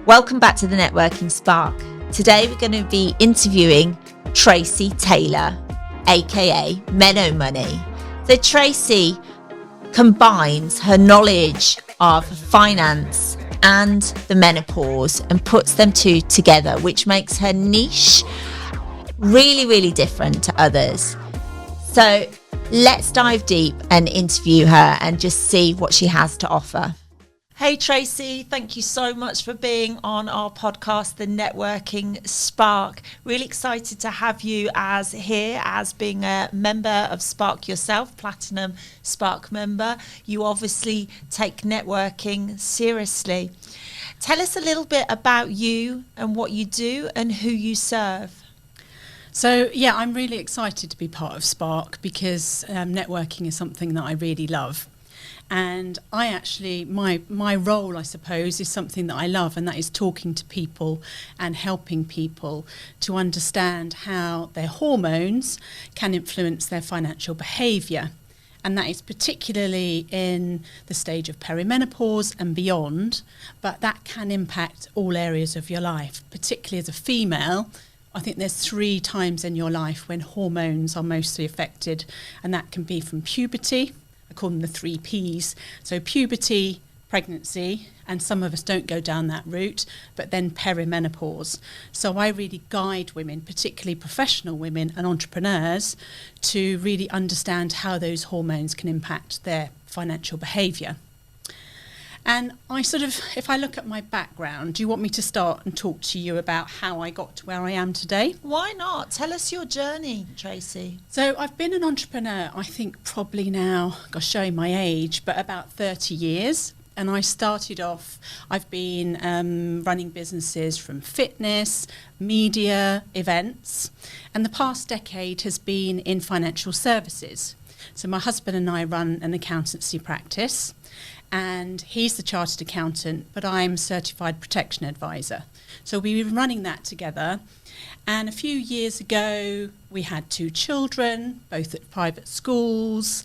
Welcome back to the Networking Spark. Today we're going to be interviewing Tracey Taylor, aka Meno Money. So Tracy combines her knowledge of finance and the menopause and puts them two together, which makes her niche really, really different to others. So let's dive deep and interview her and just see what she has to offer. Hey Tracy, thank you so much for being on our podcast, The Networking Spark. Really excited to have you as being a member of Spark yourself, Platinum Spark member. You obviously take networking seriously. Tell us a little bit about you and what you do and who you serve. So, I'm really excited to be part of Spark because networking is something that I really love. And my role, I suppose, is something that I love, and that is talking to people and helping people to understand how their hormones can influence their financial behaviour. And that is particularly in the stage of perimenopause and beyond, but that can impact all areas of your life, particularly as a female. I think there's 3 times in your life when hormones are mostly affected, and that can be from puberty. I call them the 3 Ps. So puberty, pregnancy, and some of us don't go down that route, but then perimenopause. So I really guide women, particularly professional women and entrepreneurs, to really understand how those hormones can impact their financial behaviour. And if I look at my background, do you want me to start and talk to you about how I got to where I am today? Why not? Tell us your journey, Tracy. So I've been an entrepreneur, I think probably now, showing my age, but about 30 years. And I started off, I've been running businesses from fitness, media, events. And the past decade has been in financial services. So my husband and I run an accountancy practice. And he's the chartered accountant, but I'm certified protection advisor. So we've been running that together. And a few years ago, we had 2 children, both at private schools,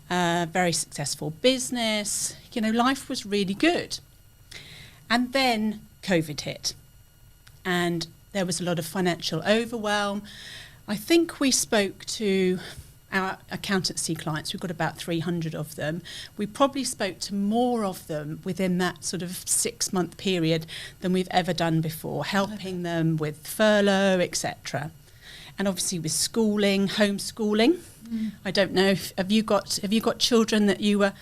very successful business. Life was really good. And then COVID hit. And there was a lot of financial overwhelm. I think we spoke to our accountancy clients. We've got about 300 of them. We probably spoke to more of them within that sort of 6-month period than we've ever done before, helping them with furlough, etc. And obviously with schooling, homeschooling. I don't know have you got children that you were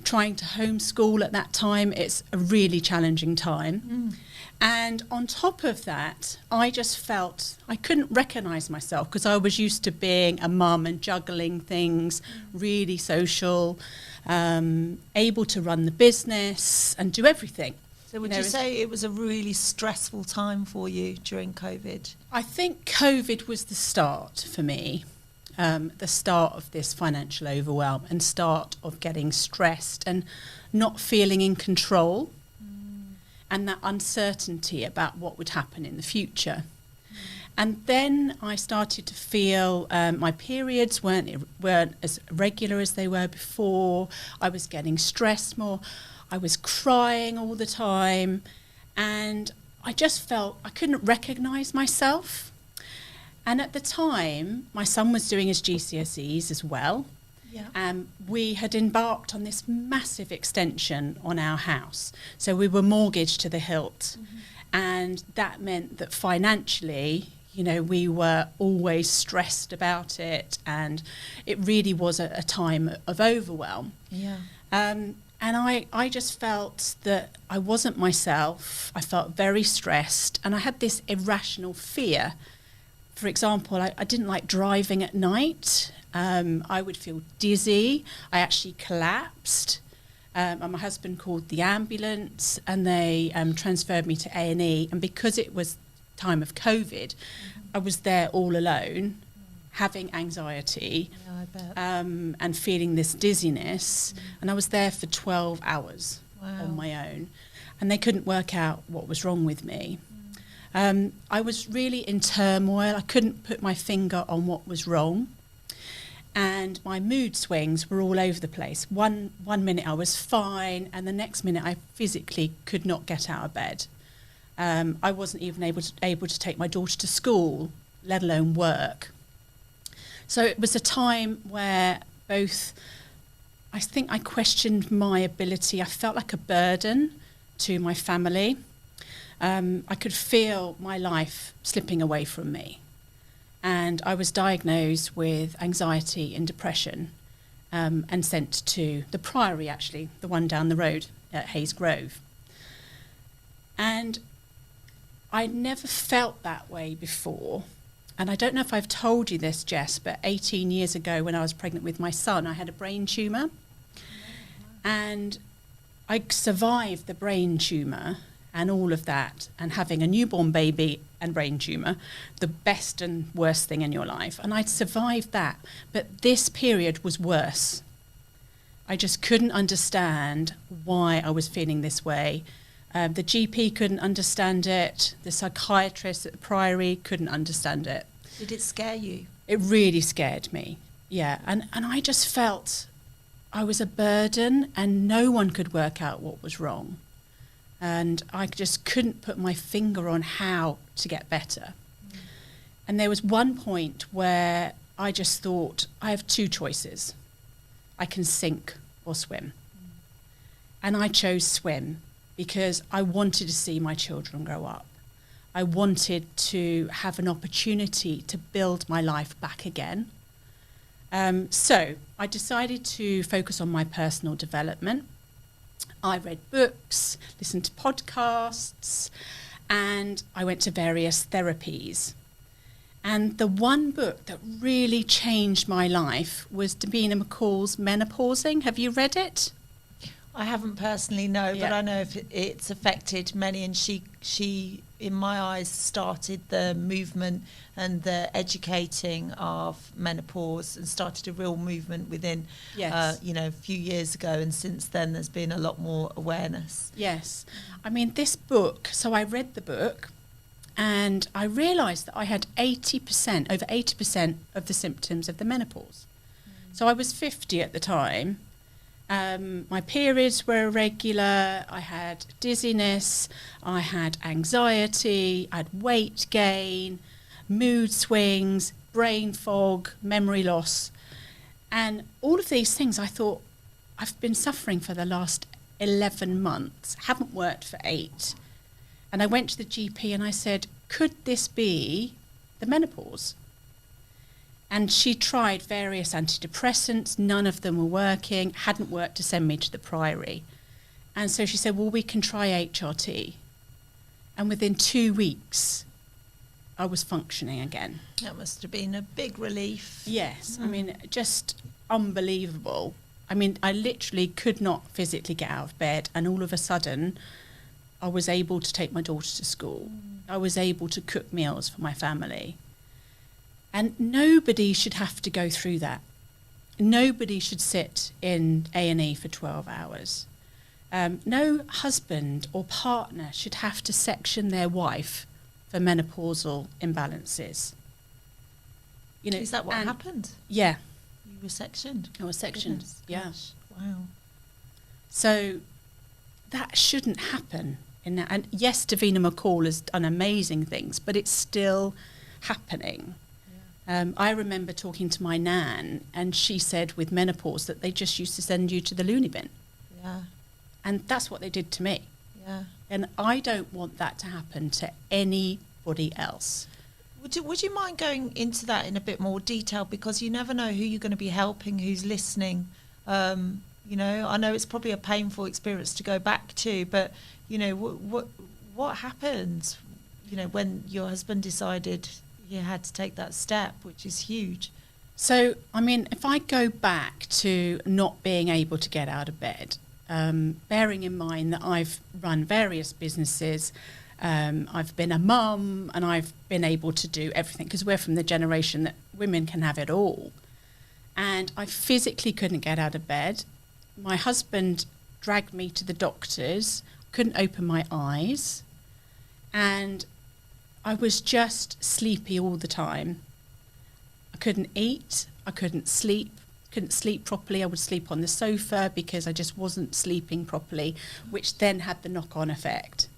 trying to homeschool at that time? It's a really challenging time. And on top of that, I just felt I couldn't recognise myself because I was used to being a mum and juggling things, really social, able to run the business and do everything. So would you say it was a really stressful time for you during COVID? I think COVID was the start for me, the start of this financial overwhelm and start of getting stressed and not feeling in control. And that uncertainty about what would happen in the future. And then I started to feel my periods weren't as regular as they were before. I was getting stressed more. I was crying all the time. And I just felt I couldn't recognise myself. And at the time, my son was doing his GCSEs as well. We had embarked on this massive extension on our house. So we were mortgaged to the hilt. And that meant that financially, we were always stressed about it. And it really was a time of overwhelm. And I just felt that I wasn't myself. I felt very stressed. And I had this irrational fear. For example, I didn't like driving at night. I would feel dizzy. I actually collapsed. And my husband called the ambulance and they transferred me to A&E. And because it was time of COVID, I was there all alone, having anxiety and feeling this dizziness. And I was there for 12 hours on my own. And they couldn't work out what was wrong with me. I was really in turmoil. I couldn't put my finger on what was wrong. And my mood swings were all over the place. One minute I was fine, and the next minute I physically could not get out of bed. I wasn't even able to take my daughter to school, let alone work. So it was a time where I think I questioned my ability. I felt like a burden to my family. I could feel my life slipping away from me. And I was diagnosed with anxiety and depression, and sent to the Priory, actually, the one down the road at Hayes Grove. And I'd never felt that way before. And I don't know if I've told you this, Jess, but 18 years ago when I was pregnant with my son, I had a brain tumour. And I survived the brain tumour and all of that, and having a newborn baby and brain tumour, the best and worst thing in your life. And I'd survived that. But this period was worse. I just couldn't understand why I was feeling this way. The GP couldn't understand it. The psychiatrist at the Priory couldn't understand it. Did it scare you? It really scared me, yeah. And I just felt I was a burden and no one could work out what was wrong. And I just couldn't put my finger on how to get better. And there was one point where I just thought, I have two choices. I can sink or swim. And I chose swim, because I wanted to see my children grow up. I wanted to have an opportunity to build my life back again. So I decided to focus on my personal development. I read books, listened to podcasts, and I went to various therapies. And the one book that really changed my life was Davina McCall's Menopausing. Have you read it? I haven't personally, no, but I know it's affected many, and she, in my eyes, started the movement and the educating of menopause, and started a real movement within, a few years ago, and since then there's been a lot more awareness. Yes. I mean, this book, so I read the book, and I realised that I had over 80% of the symptoms of the menopause. So I was 50 at the time. My periods were irregular, I had dizziness, I had anxiety, I had weight gain, mood swings, brain fog, memory loss. And all of these things, I thought, I've been suffering for the last 11 months, haven't worked for 8. And I went to the GP and I said, could this be the menopause? And she tried various antidepressants, none of them were working, hadn't worked to send me to the Priory. And so she said, well, we can try HRT. And within 2 weeks, I was functioning again. That must have been a big relief. Yes, I mean, just unbelievable. I mean, I literally could not physically get out of bed, and all of a sudden, I was able to take my daughter to school. I was able to cook meals for my family. And nobody should have to go through that. Nobody should sit in A&E for 12 hours. No husband or partner should have to section their wife for menopausal imbalances. You know, is that what happened? Yeah. You were sectioned? I was sectioned, yeah. Wow. So that shouldn't happen. And yes, Davina McCall has done amazing things, but it's still happening. I remember talking to my nan, and she said with menopause that they just used to send you to the loony bin. Yeah. And that's what they did to me. Yeah. And I don't want that to happen to anybody else. Would you mind going into that in a bit more detail? Because you never know who you're going to be helping, who's listening. I know it's probably a painful experience to go back to, but, what happens, when your husband decided you had to take that step, which is huge? So, I mean, if I go back to not being able to get out of bed, bearing in mind that I've run various businesses, I've been a mum, and I've been able to do everything, because we're from the generation that women can have it all. And I physically couldn't get out of bed. My husband dragged me to the doctors, couldn't open my eyes, and I was just sleepy all the time. I couldn't eat, I couldn't sleep properly. I would sleep on the sofa because I just wasn't sleeping properly, which then had the knock-on effect.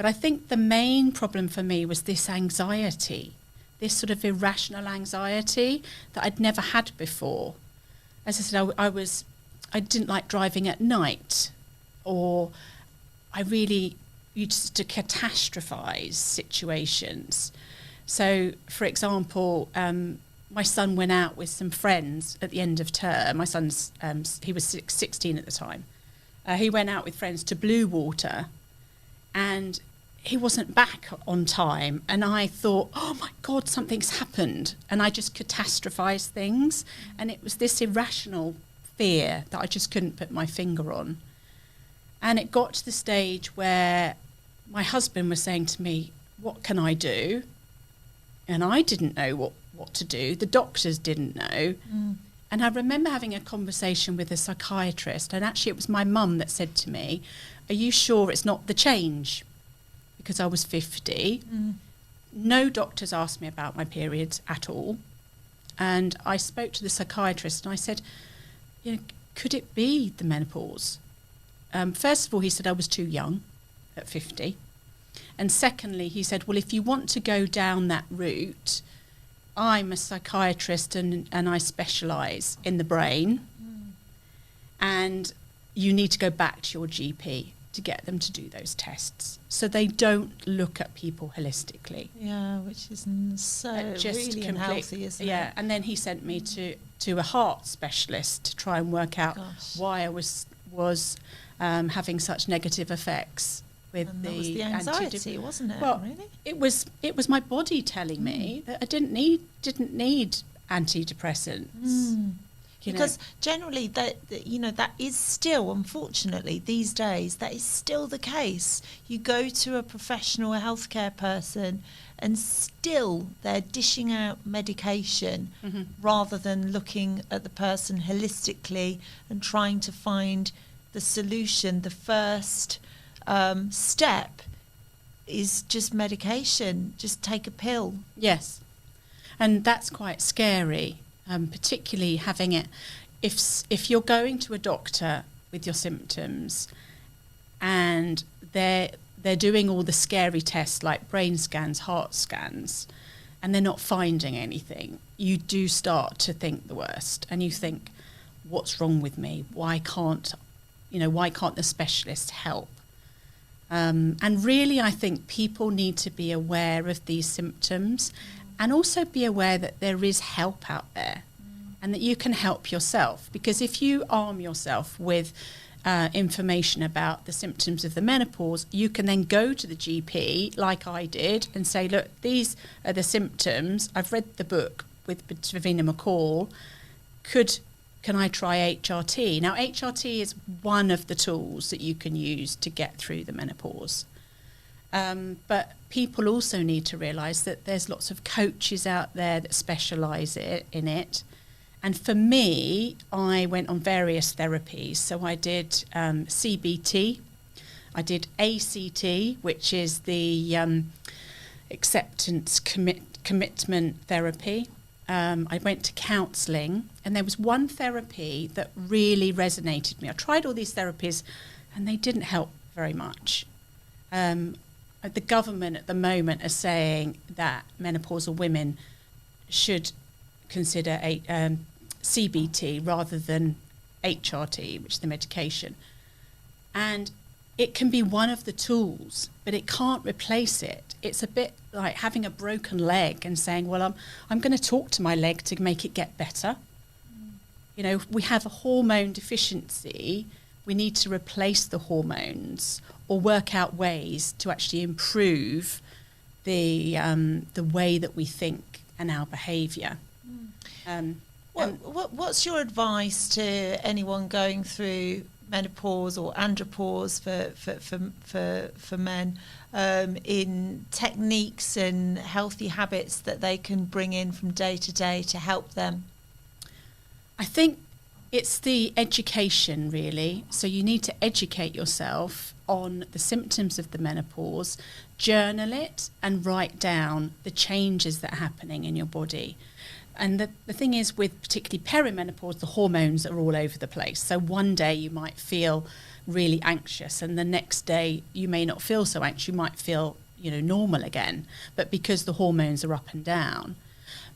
But I think the main problem for me was this anxiety, this sort of irrational anxiety that I'd never had before. As I said, I didn't like driving at night, or I really used to catastrophize situations. So, for example, my son went out with some friends at the end of term. My son's, he was 16 at the time. He went out with friends to Blue Water, and he wasn't back on time. And I thought, oh my God, something's happened. And I just catastrophized things. And it was this irrational fear that I just couldn't put my finger on. And it got to the stage where my husband was saying to me, what can I do? And I didn't know what to do. The doctors didn't know. And I remember having a conversation with a psychiatrist, and actually it was my mum that said to me, are you sure it's not the change? Because I was 50. No doctors asked me about my periods at all. And I spoke to the psychiatrist and I said, could it be the menopause? First of all, he said I was too young at 50. And secondly, he said, well, if you want to go down that route, I'm a psychiatrist and I specialise in the brain. And you need to go back to your GP to get them to do those tests. So they don't look at people holistically. Yeah, which is so just really unhealthy, isn't it? Yeah, and then he sent me to a heart specialist to try and work out why I was having such negative effects with and that was the anxiety, wasn't it? Well, really? It was my body telling me that I didn't need antidepressants. Because generally that is still, unfortunately, these days, that is still the case. You go to a professional, a healthcare person, and still they're dishing out medication rather than looking at the person holistically and trying to find the solution. The first step is just medication, just take a pill. Yes, and that's quite scary. Particularly having it, if you're going to a doctor with your symptoms and they're doing all the scary tests like brain scans, heart scans, and they're not finding anything, you do start to think the worst, and you think, what's wrong with me? Why can't the specialist help? And really, I think people need to be aware of these symptoms. And also be aware that there is help out there and that you can help yourself. Because if you arm yourself with information about the symptoms of the menopause, you can then go to the GP, like I did, and say, look, these are the symptoms. I've read the book with Davina McCall. Can I try HRT? Now, HRT is one of the tools that you can use to get through the menopause. But people also need to realise that there's lots of coaches out there that specialise in it. And for me, I went on various therapies. So I did CBT, I did ACT, which is the acceptance commitment therapy. I went to counselling, and there was one therapy that really resonated with me. I tried all these therapies and they didn't help very much. The government at the moment are saying that menopausal women should consider CBT rather than HRT, which is the medication. And it can be one of the tools, but it can't replace it. It's a bit like having a broken leg and saying, well, I'm going to talk to my leg to make it get better. We have a hormone deficiency. We need to replace the hormones or work out ways to actually improve the way that we think and our behaviour. What's your advice to anyone going through menopause or andropause for men in techniques and healthy habits that they can bring in from day to day to help them? I think it's the education, really. So you need to educate yourself on the symptoms of the menopause, journal it and write down the changes that are happening in your body. And the thing is, with particularly perimenopause, the hormones are all over the place. So one day you might feel really anxious, and the next day you may not feel so anxious. You might feel, normal again, but because the hormones are up and down.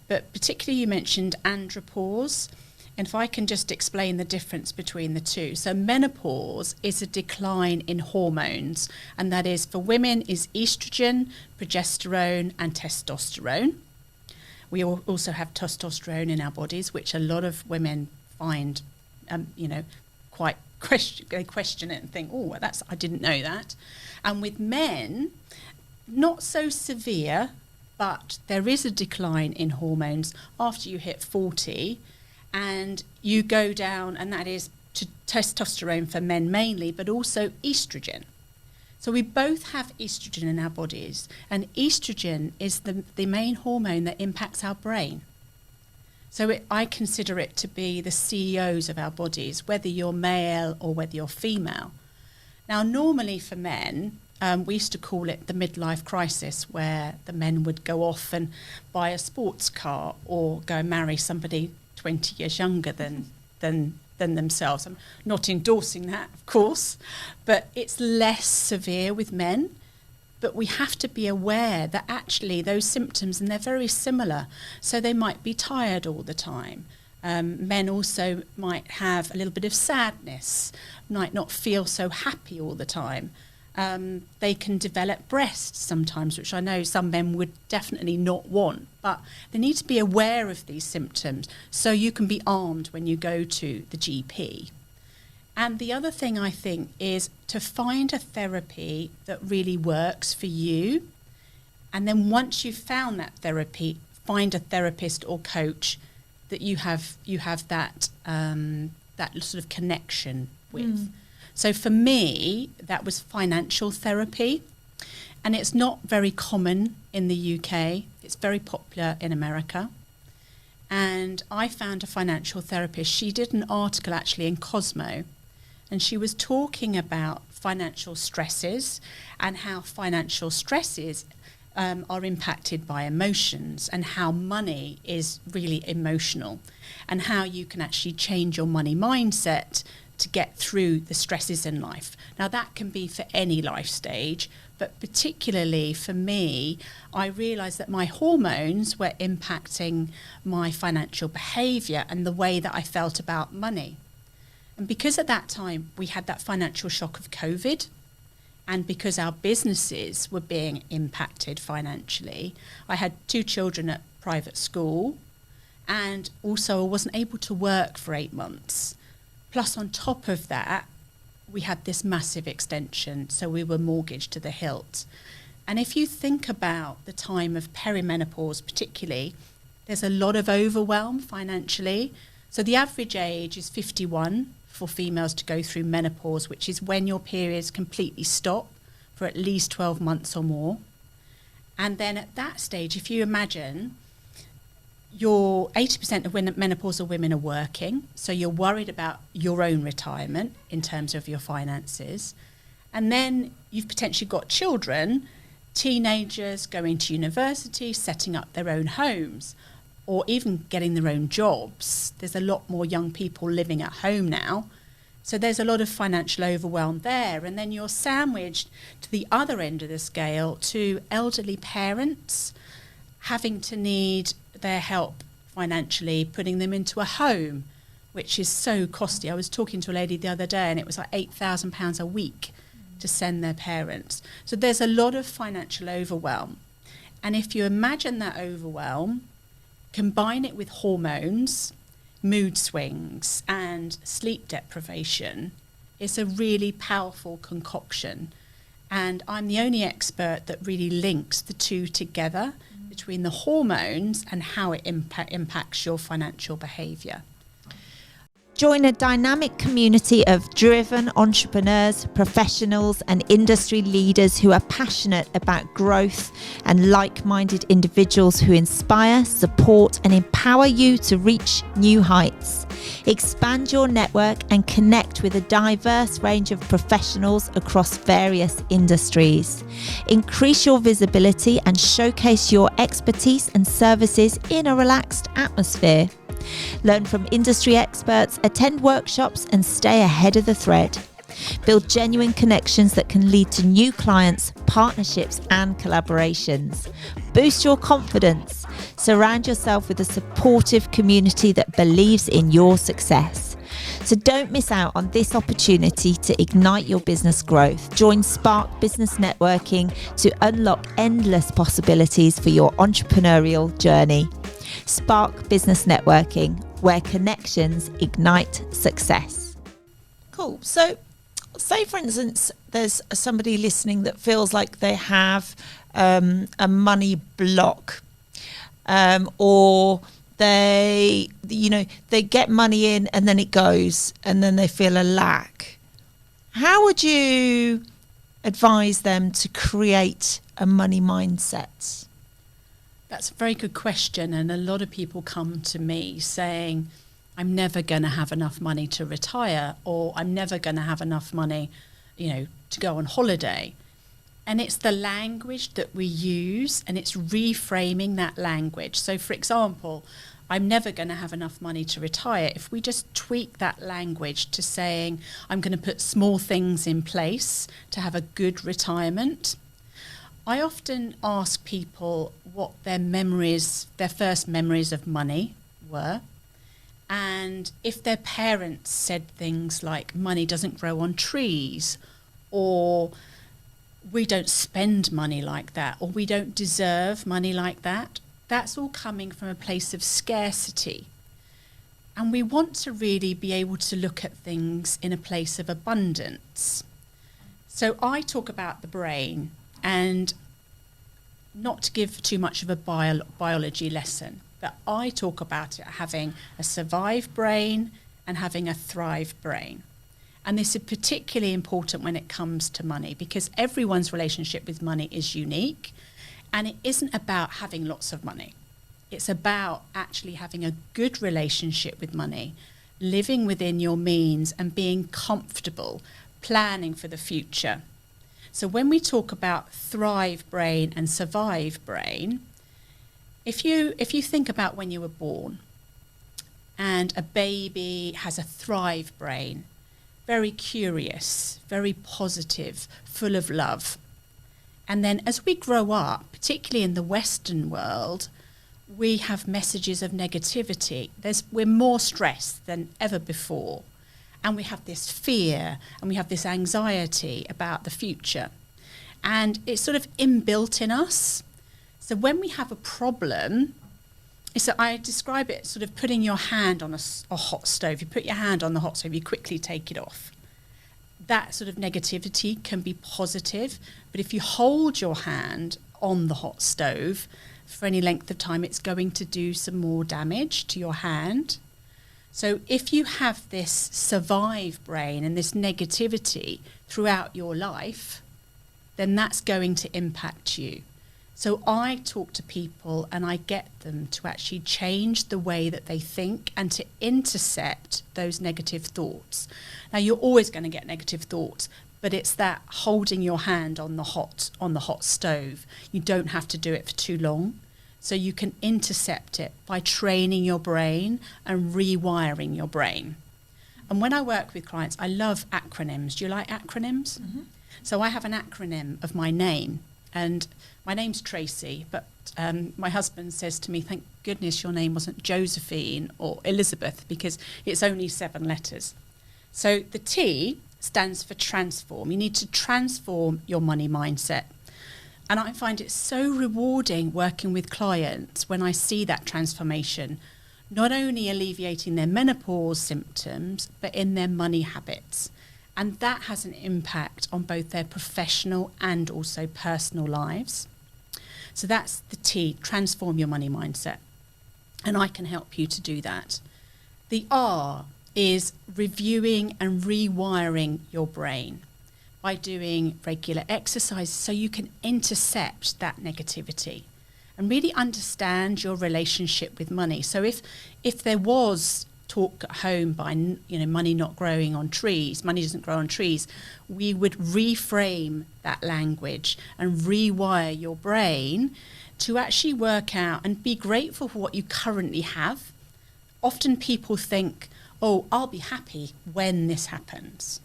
But particularly you mentioned andropause, and if I can just explain the difference between the two. So menopause is a decline in hormones, and that is, for women, is estrogen, progesterone and testosterone. We also have testosterone in our bodies, which a lot of women find, quite they question it and think, oh, I didn't know that. And with men, not so severe, but there is a decline in hormones after you hit 40, and you go down, and that is to testosterone for men mainly, but also estrogen. So we both have estrogen in our bodies, and estrogen is the main hormone that impacts our brain. So I consider it to be the CEOs of our bodies, whether you're male or whether you're female. Now, normally for men, we used to call it the midlife crisis, where the men would go off and buy a sports car or go and marry somebody 20 years younger than themselves. I'm not endorsing that, of course, but it's less severe with men. But we have to be aware that actually those symptoms, and they're very similar, so they might be tired all the time. Men also might have a little bit of sadness, might not feel so happy all the time. They can develop breasts sometimes, which I know some men would definitely not want, but they need to be aware of these symptoms so you can be armed when you go to the GP. And the other thing I think is to find a therapy that really works for you. And then once you've found that therapy, find a therapist or coach that you have that sort of connection with. So for me, that was financial therapy, and it's not very common in the UK. It's very popular in America. And I found a financial therapist. She did an article actually in Cosmo, and she was talking about financial stresses and how financial stresses are impacted by emotions, and how money is really emotional, and how you can actually change your money mindset to get through the stresses in life. Now, that can be for any life stage, but particularly for me, I realised that my hormones were impacting my financial behaviour and the way that I felt about money. And because at that time we had that financial shock of COVID, and because our businesses were being impacted financially, I had 2 children at private school, and also I wasn't able to work for 8 months. Plus, on top of that, we had this massive extension, so we were mortgaged to the hilt. And if you think about the time of perimenopause particularly, there's a lot of overwhelm financially. So the average age is 51 for females to go through menopause, which is when your periods completely stop for at least 12 months or more. And then at that stage, if you imagine, your 80% of menopausal women are working, so you're worried about your own retirement in terms of your finances. And then you've potentially got children, teenagers going to university, setting up their own homes, or even getting their own jobs. There's a lot more young people living at home now. So there's a lot of financial overwhelm there. And then you're sandwiched to the other end of the scale to elderly parents having to need their help financially, putting them into a home, which is so costly. I was talking to a lady the other day, and it was like £8,000 a week to send their parents. So there's a lot of financial overwhelm. And if you imagine that overwhelm, combine it with hormones, mood swings, and sleep deprivation, it's a really powerful concoction. And I'm the only expert that really links the two together, between the hormones and how it impacts your financial behaviour. Join a dynamic community of driven entrepreneurs, professionals, and industry leaders who are passionate about growth and like-minded individuals who inspire, support, and empower you to reach new heights. Expand your network and connect with a diverse range of professionals across various industries. Increase your visibility and showcase your expertise and services in a relaxed atmosphere. Learn from industry experts, attend workshops, and stay ahead of the thread. Build genuine connections that can lead to new clients, partnerships, and collaborations. Boost your confidence. Surround yourself with a supportive community that believes in your success. So don't miss out on this opportunity to ignite your business growth. Join Spark Business Networking to unlock endless possibilities for your entrepreneurial journey. Spark Business Networking, where connections ignite success. Cool. So say, for instance, there's somebody listening that feels like they have a money block, or they get money in and then it goes and then they feel a lack. How would you advise them to create a money mindset? That's a very good question, and a lot of people come to me saying, I'm never going to have enough money to retire, or I'm never going to have enough money, to go on holiday. And it's the language that we use, and it's reframing that language. So, for example, I'm never going to have enough money to retire. If we just tweak that language to saying, I'm going to put small things in place to have a good retirement. I often ask people what their first memories of money were. And if their parents said things like, money doesn't grow on trees, or we don't spend money like that, or we don't deserve money like that, that's all coming from a place of scarcity. And we want to really be able to look at things in a place of abundance. So I talk about the brain, and not to give too much of a biology lesson, but I talk about it having a survive brain and having a thrive brain. And this is particularly important when it comes to money, because everyone's relationship with money is unique, and it isn't about having lots of money. It's about actually having a good relationship with money, living within your means and being comfortable, planning for the future. So when we talk about thrive brain and survive brain, if you think about when you were born, and a baby has a thrive brain, very curious, very positive, full of love. And then as we grow up, particularly in the Western world, we have messages of negativity. We're more stressed than ever before. And we have this fear and we have this anxiety about the future. And it's sort of inbuilt in us. So when we have a problem, I describe it sort of putting your hand on a hot stove. You put your hand on the hot stove, you quickly take it off. That sort of negativity can be positive, but if you hold your hand on the hot stove for any length of time, it's going to do some more damage to your hand. So if you have this survive brain and this negativity throughout your life, then that's going to impact you. So I talk to people and I get them to actually change the way that they think and to intercept those negative thoughts. Now, you're always going to get negative thoughts, but it's that holding your hand on the hot stove. You don't have to do it for too long. So you can intercept it by training your brain and rewiring your brain. And when I work with clients, I love acronyms. Do you like acronyms? Mm-hmm. So I have an acronym of my name. And my name's Tracy, but my husband says to me, thank goodness your name wasn't Josephine or Elizabeth, because it's only 7 letters. So the T stands for transform. You need to transform your money mindset. And I find it so rewarding working with clients when I see that transformation, not only alleviating their menopause symptoms, but in their money habits. And that has an impact on both their professional and also personal lives. So that's the T, transform your money mindset. And I can help you to do that. The R is reviewing and rewiring your brain by doing regular exercises so you can intercept that negativity and really understand your relationship with money. So if there was talk at home by, money not growing on trees, money doesn't grow on trees, we would reframe that language and rewire your brain to actually work out and be grateful for what you currently have. Often people think, oh, I'll be happy when this happens.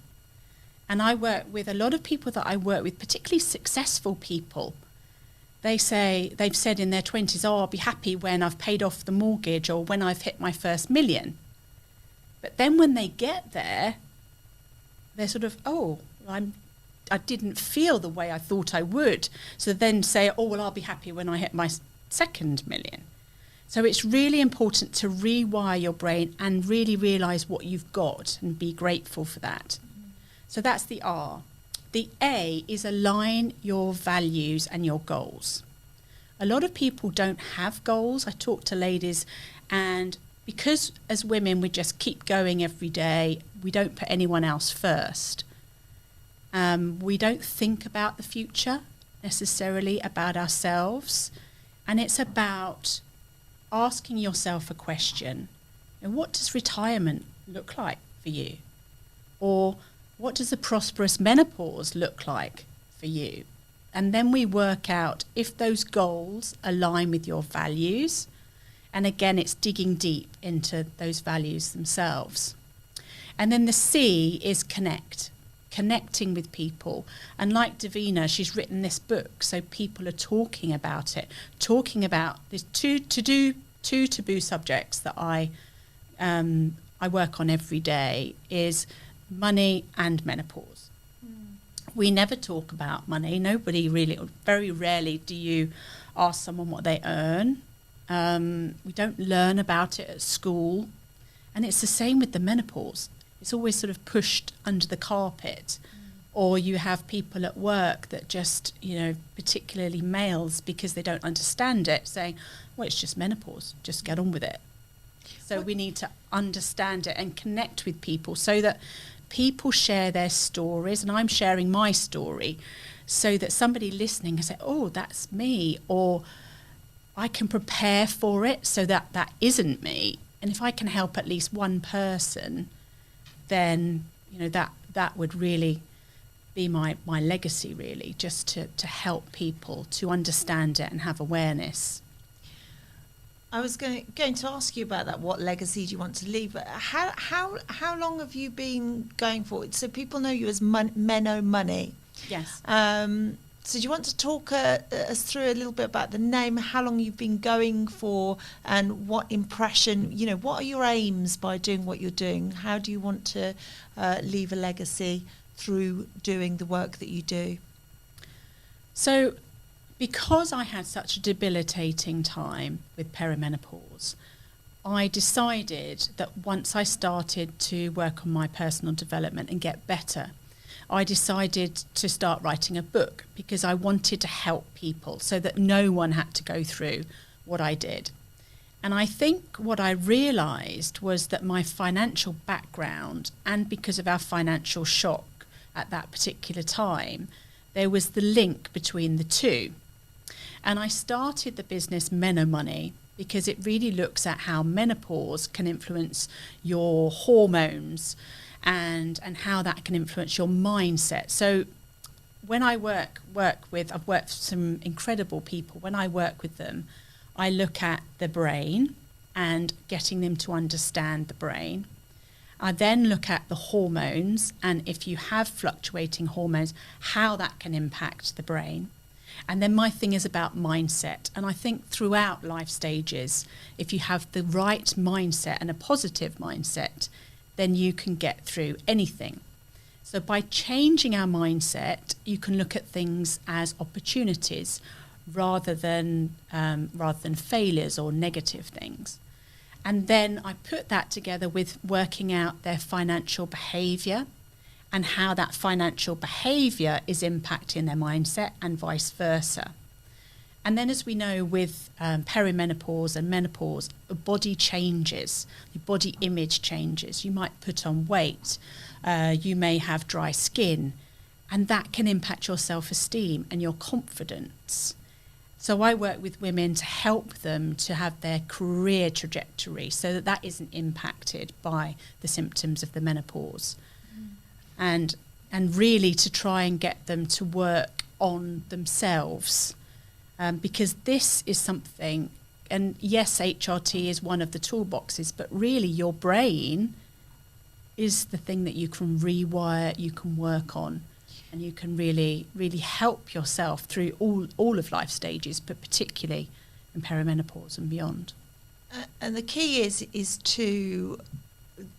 And I work with a lot of people that I work with, particularly successful people. They've said in their 20s, oh, I'll be happy when I've paid off the mortgage or when I've hit my first million. But then when they get there, they're sort of, I didn't feel the way I thought I would. So then say, oh, well, I'll be happy when I hit my second million. So it's really important to rewire your brain and really realise what you've got and be grateful for that. So that's the R. The A is align your values and your goals. A lot of people don't have goals. I talk to ladies, and because as women we just keep going every day, we don't put anyone else first. We don't think about the future necessarily, about ourselves. And it's about asking yourself a question. And what does retirement look like for you? Or what does a prosperous menopause look like for you? And then we work out if those goals align with your values. And again, it's digging deep into those values themselves. And then the C is connecting with people. And like Davina, she's written this book, so people are talking about it, talking about there's two taboo subjects that I work on every day is money and menopause. We never talk about money. Nobody really, very rarely do you ask someone what they earn. We don't learn about it at school. And it's the same with the menopause. It's always sort of pushed under the carpet. Or you have people at work that just, particularly males, because they don't understand it, saying, well, it's just menopause, just get on with it. So we need to understand it and connect with people so that people share their stories, and I'm sharing my story, so that somebody listening can say, oh, that's me, or I can prepare for it so that that isn't me. And if I can help at least one person, then that would really be my legacy, really, just to help people to understand it and have awareness. I was going to ask you about that. What legacy do you want to leave? But how long have you been going for it? So people know you as Meno Money. Yes. So do you want to talk us through a little bit about the name, how long you've been going for, and what impression, what are your aims by doing what you're doing? How do you want to leave a legacy through doing the work that you do? So because I had such a debilitating time with perimenopause, I decided that once I started to work on my personal development and get better, I decided to start writing a book because I wanted to help people so that no one had to go through what I did. And I think what I realised was that my financial background, and because of our financial shock at that particular time, there was the link between the two. And I started the business Meno Money because it really looks at how menopause can influence your hormones and how that can influence your mindset. So when I work with, I've worked with some incredible people. When I work with them, I look at the brain and getting them to understand the brain. I then look at the hormones, and if you have fluctuating hormones, how that can impact the brain. And then my thing is about mindset. And I think throughout life stages, if you have the right mindset and a positive mindset, then you can get through anything. So by changing our mindset, you can look at things as opportunities rather than failures or negative things. And then I put that together with working out their financial behaviour and how that financial behaviour is impacting their mindset and vice versa. And then, as we know, with perimenopause and menopause, the body changes, your body image changes. You might put on weight, you may have dry skin, and that can impact your self-esteem and your confidence. So I work with women to help them to have their career trajectory so that that isn't impacted by the symptoms of the menopause. And really to try and get them to work on themselves. Because this is something, and yes, HRT is one of the toolboxes, but really your brain is the thing that you can rewire, you can work on, and you can really, really help yourself through all of life stages, but particularly in perimenopause and beyond. And the key is to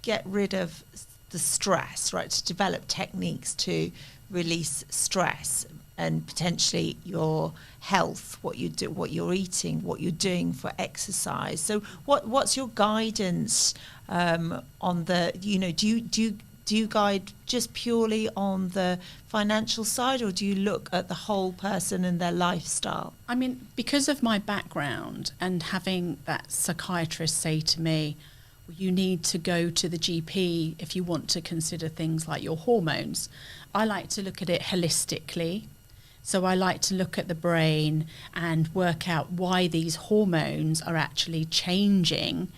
get rid of the stress, right? To develop techniques to release stress and potentially your health, what you do, what you're eating, what you're doing for exercise. So what's your guidance on the, do you guide just purely on the financial side, or do you look at the whole person and their lifestyle? I mean, because of my background and having that psychiatrist say to me, you need to go to the GP if you want to consider things like your hormones, I like to look at it holistically. So I like to look at the brain and work out why these hormones are actually changing,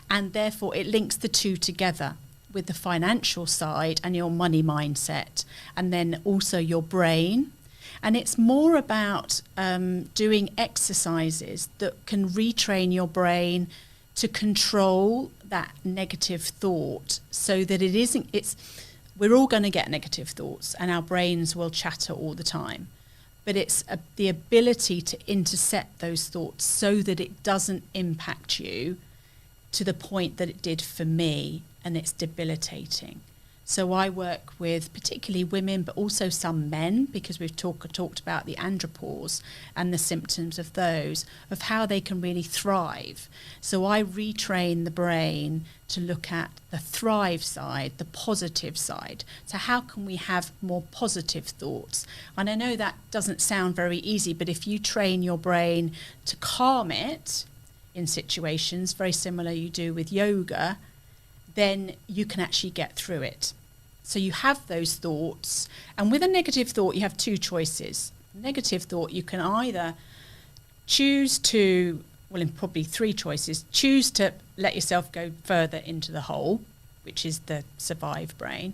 and therefore it links the two together with the financial side and your money mindset, and then also your brain. And it's more about doing exercises that can retrain your brain to control that negative thought, so that we're all going to get negative thoughts and our brains will chatter all the time. But it's the ability to intercept those thoughts so that it doesn't impact you to the point that it did for me, and it's debilitating. So I work with particularly women, but also some men, because we've talked about the andropause and the symptoms of those, of how they can really thrive. So I retrain the brain to look at the thrive side, the positive side. So how can we have more positive thoughts? And I know that doesn't sound very easy, but if you train your brain to calm it in situations, very similar you do with yoga, then you can actually get through it. So you have those thoughts, and with a negative thought, you have two choices. Negative thought, you can either choose to, well, in probably three choices, choose to let yourself go further into the hole, which is the survive brain,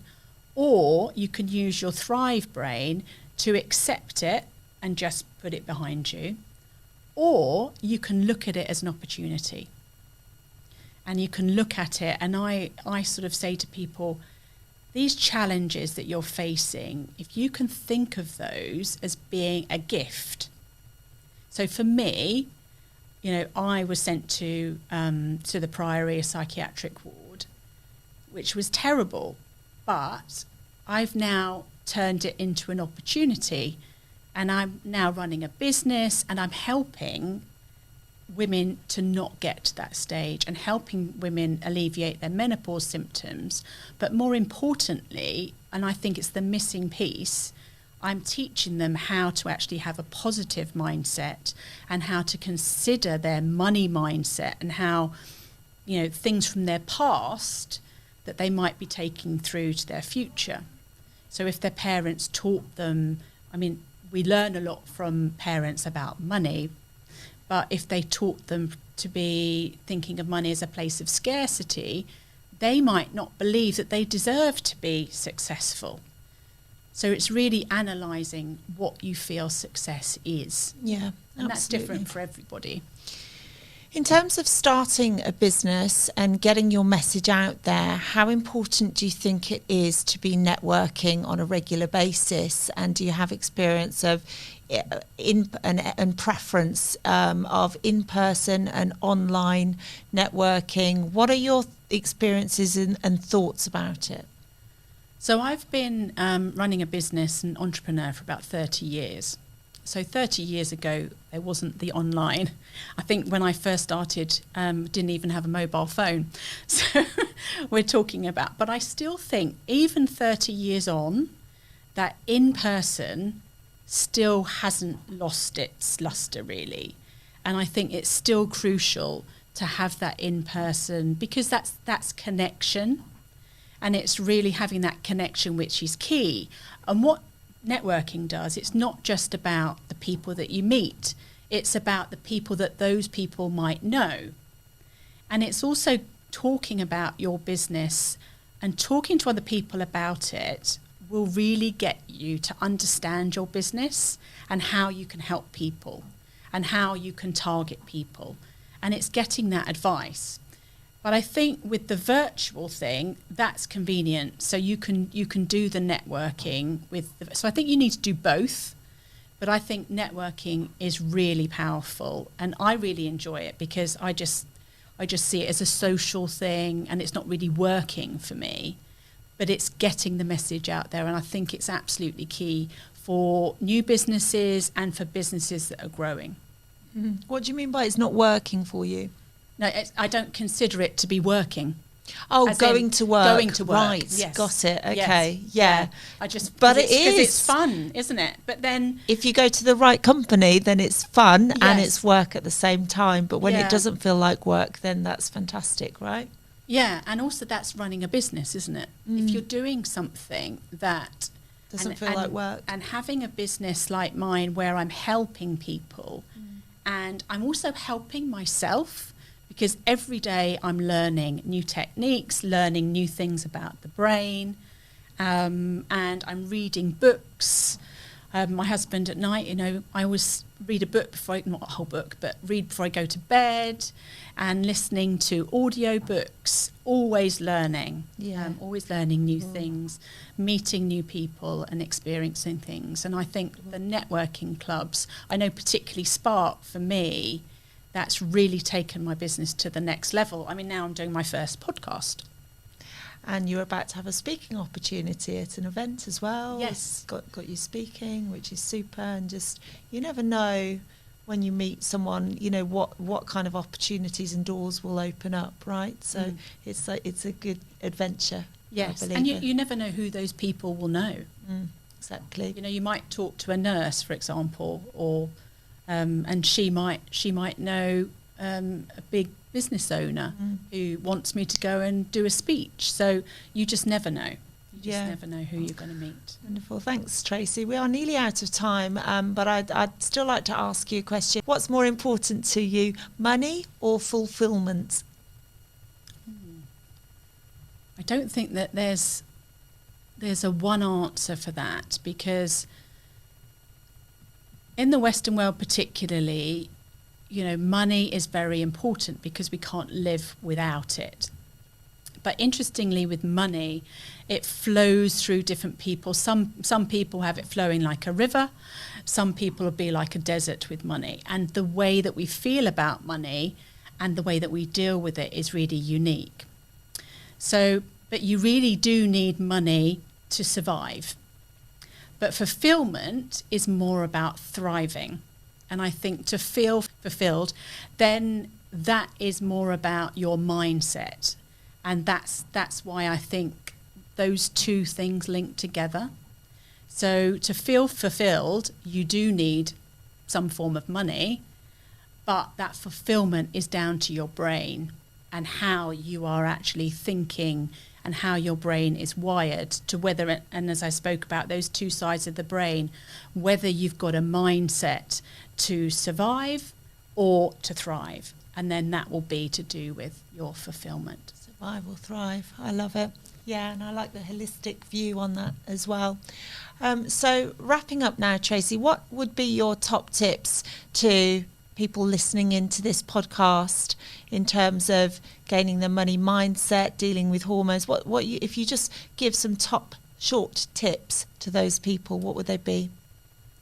or you can use your thrive brain to accept it and just put it behind you, or you can look at it as an opportunity. And you can look at it, and I sort of say to people, these challenges that you're facing, if you can think of those as being a gift. So for me, I was sent to the Priory, a psychiatric ward, which was terrible, but I've now turned it into an opportunity, and I'm now running a business, and I'm helping women to not get to that stage and helping women alleviate their menopause symptoms. But more importantly, and I think it's the missing piece, I'm teaching them how to actually have a positive mindset and how to consider their money mindset and how, things from their past that they might be taking through to their future. So if their parents taught them, we learn a lot from parents about money, but if they taught them to be thinking of money as a place of scarcity, they might not believe that they deserve to be successful. So it's really analysing what you feel success is. Yeah, and that's different for everybody. In terms of starting a business and getting your message out there, how important do you think it is to be networking on a regular basis? And do you have experience of and preference of in-person and online networking? What are your experiences and thoughts about it? So I've been running a business and entrepreneur for about 30 years. So 30 years ago, there wasn't the online. I think when I first started, didn't even have a mobile phone. So we're talking about, but I still think even 30 years on, that in person still hasn't lost its luster really. And I think it's still crucial to have that in person, because that's connection, and it's really having that connection which is key. And what networking does, it's not just about the people that you meet, it's about the people that those people might know. And it's also talking about your business, and talking to other people about it will really get you to understand your business and how you can help people and how you can target people. And it's getting that advice. But I think with the virtual thing, that's convenient. So you can do the networking so I think you need to do both. But I think networking is really powerful, and I really enjoy it because I just see it as a social thing, and it's not really working for me, but it's getting the message out there. And I think it's absolutely key for new businesses and for businesses that are growing. Mm. What do you mean by it's not working for you? No, I don't consider it to be working. Oh, As going in to work. Going to work. Right, Yes. got it. Yes. Okay, yeah. But it is. because it's fun, isn't it? But then if you go to the right company, then it's fun and Yes. it's work at the same time. But when Yeah. it doesn't feel like work, then that's fantastic, right? yeah, and also that's running a business, isn't it? If you're doing something that Doesn't feel like work. And having a business like mine where I'm helping people and I'm also helping myself, because every day I'm learning new techniques, learning new things about the brain, and I'm reading books. My husband at night, I always read a book before, not a whole book, but read before I go to bed, and listening to audio books, always learning, always learning new things, meeting new people and experiencing things. And I think the networking clubs, I know particularly Spark for me, that's really taken my business to the next level. I mean, now I'm doing my first podcast. And you're about to have a speaking opportunity at an event as well. Yes. It's got you speaking, which is super. And just, you never know when you meet someone, what kind of opportunities and doors will open up, right? So it's a good adventure. Yes, I believe and it. you never know who those people will know. Exactly. You might talk to a nurse, for example, or and she might know a big business owner who wants me to go and do a speech. So you just never know. You just never know who you're going to meet. Wonderful. Thanks, Tracy. We are nearly out of time, but I'd still like to ask you a question. What's more important to you, money or fulfillment? I don't think that there's a one answer for that, because in the Western world particularly, money is very important because we can't live without it. But interestingly, with money, it flows through different people. Some people have it flowing like a river. Some people will be like a desert with money. And the way that we feel about money and the way that we deal with it is really unique. So, but you really do need money to survive. But fulfillment is more about thriving. And I think to feel fulfilled, then that is more about your mindset. And that's why I think those two things link together. So to feel fulfilled, you do need some form of money, but that fulfillment is down to your brain and how you are actually thinking and how your brain is wired to whether, and as I spoke about, those two sides of the brain, whether you've got a mindset to survive or to thrive. And then that will be to do with your fulfillment. Survive or thrive. I love it. Yeah, and I like the holistic view on that as well. So wrapping up now, Tracy, what would be your top tips to people listening into this podcast in terms of gaining the money mindset, dealing with hormones? If you just give some top short tips to those people, what would they be?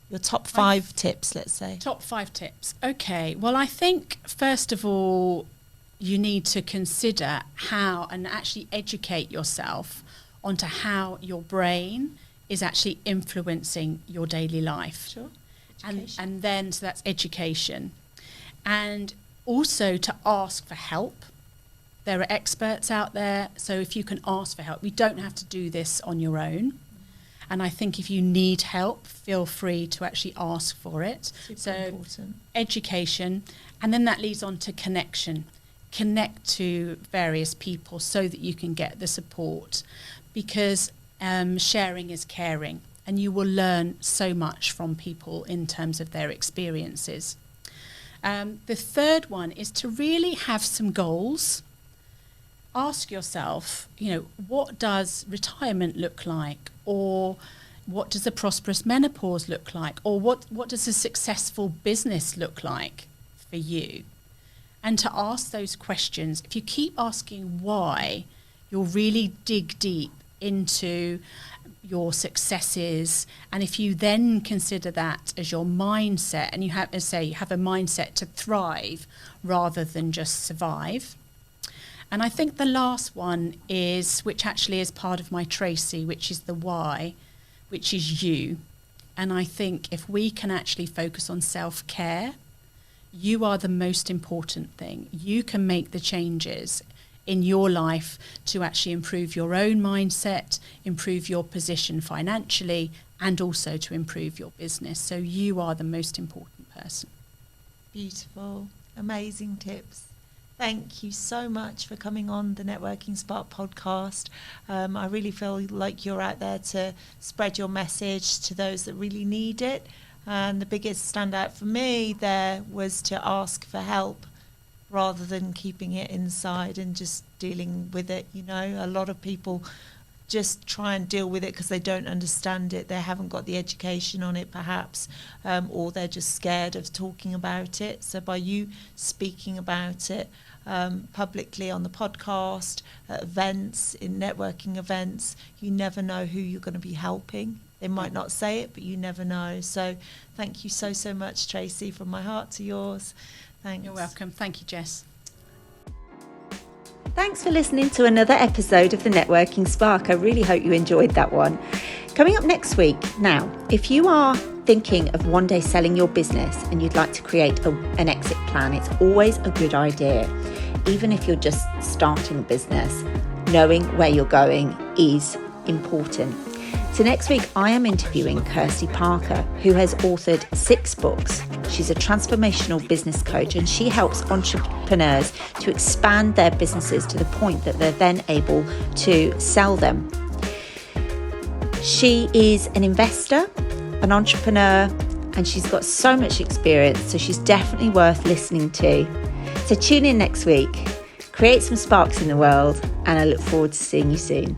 Your top 5 tips, let's say. Top 5 tips. Okay. Well, I think first of all, you need to consider how and actually educate yourself onto how your brain is actually influencing your daily life. Sure. And then, so that's education. And also to ask for help. There are experts out there, so if you can ask for help, you don't have to do this on your own. And I think if you need help, feel free to actually ask for it. Super important. Education, and then that leads on to connection. Connect to various people so that you can get the support, because sharing is caring, and you will learn so much from people in terms of their experiences. The third one is to really have some goals. Ask yourself, what does retirement look like? Or what does a prosperous menopause look like? Or what does a successful business look like for you? And to ask those questions, if you keep asking why, you'll really dig deep into your successes. And if you then consider that as your mindset, and you have a mindset to thrive rather than just survive. And I think the last one is, which actually is part of my Tracy, which is the why, which is you. And I think if we can actually focus on self-care, you are the most important thing. You can make the changes in your life to actually improve your own mindset, improve your position financially, and also to improve your business. So you are the most important person. Beautiful. Amazing tips. Thank you so much for coming on the Networking Spark podcast. I really feel like you're out there to spread your message to those that really need it. And the biggest standout for me there was to ask for help rather than keeping it inside and just dealing with it. A lot of people just try and deal with it because they don't understand it. They haven't got the education on it, perhaps, or they're just scared of talking about it. So by you speaking about it publicly on the podcast, at events, in networking events, you never know who you're going to be helping. They might not say it, but you never know. So thank you so, so much, Tracy, from my heart to yours. Thanks. You're welcome. Thank you, Jess. Thanks for listening to another episode of the Networking Spark. I really hope you enjoyed that one. Coming up next week, now, if you are thinking of one day selling your business and you'd like to create an exit plan, it's always a good idea. Even if you're just starting a business, knowing where you're going is important. So next week, I am interviewing Kirsty Parker, who has authored 6 books. She's a transformational business coach, and she helps entrepreneurs to expand their businesses to the point that they're then able to sell them. She is an investor, an entrepreneur, and she's got so much experience, so she's definitely worth listening to. So tune in next week, create some sparks in the world, and I look forward to seeing you soon.